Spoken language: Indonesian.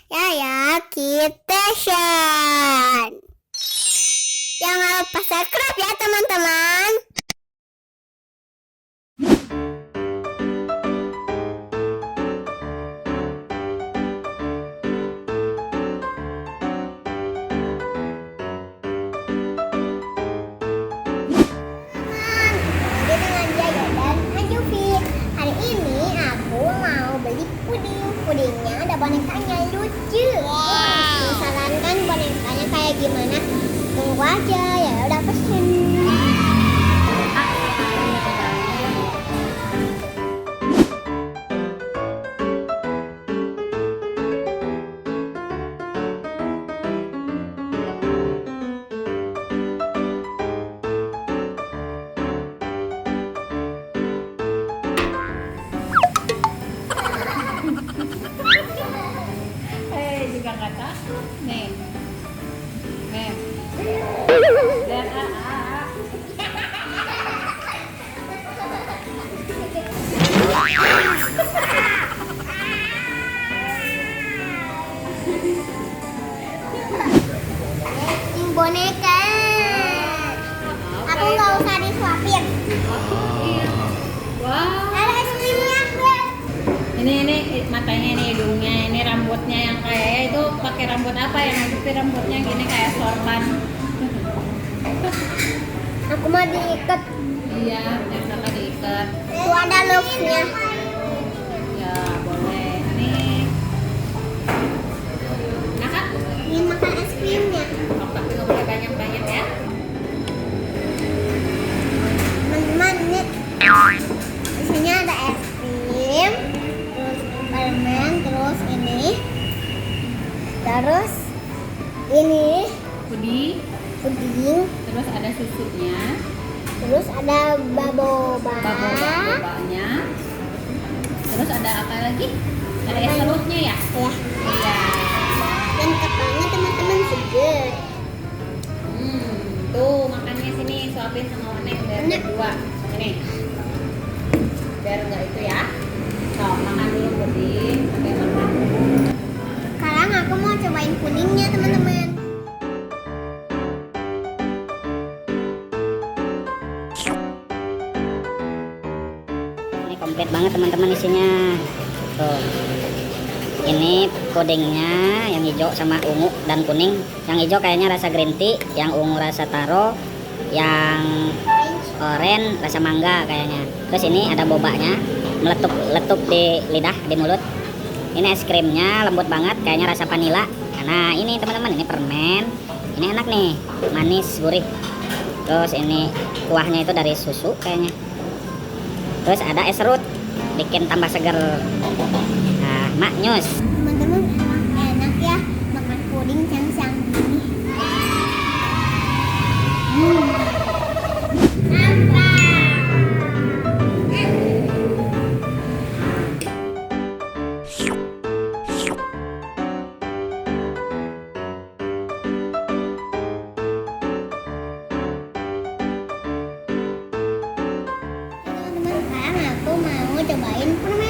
Yaya Kitchen. Jangan lupa subscribe ya teman-teman. Dengan Jaya dan Anjufi. Hari ini aku mau beli puding. Pudingnya ada bonekanya lucu. Disarankan bonekanya kayak gimana? Tunggu aja ya udah pesen. Juga nggak takut nih. Dan Yang boneka. Aku nggak usah disuapin. wow, Ada es krimnya, Beb. ini matanya, ini hidungnya, ini rambutnya yang kayak itu pakai rambut apa yang tapi rambutnya gini kayak sorban. Aku mau diikat. Iya, yang kakak diikat. Tuh ada love-nya. Ya boleh. Nih, kakak. Ingin makan es krimnya. Oh, tapi nggak boleh banyak ya. Teman-teman, ini isinya ada es krim, terus permen, terus ini Puding, puding, terus ada susunya, terus ada baboba, bobanya, terus ada apa lagi? Ada es serutnya ya? ya. Iya. Dan katanya teman-teman seger. Tuh makannya sini, suapin sama Onek biar Onek. berdua. Ini, biar enggak itu ya. Tuh makan dulu puding, pakai makan. Sekarang aku mau cobain pudingnya teman-teman. Ini komplit banget teman-teman isinya. Tuh. Ini pudingnya yang hijau sama ungu dan kuning. Yang hijau kayaknya rasa green tea, yang ungu rasa taro, yang oranye rasa mangga kayaknya. Terus ini ada bobanya, meletup di lidah, di mulut. Ini es krimnya lembut banget, kayaknya rasa vanila. Nah ini teman-teman, ini permen. Ini enak nih, manis, gurih. Terus ini kuahnya itu dari susu kayaknya. Terus ada es serut, bikin tambah seger. Nah, maknyus. Teman-teman enak ya makan puding siang-siang gini. Mantap. Teman-teman, sekarang aku mau cobain permen.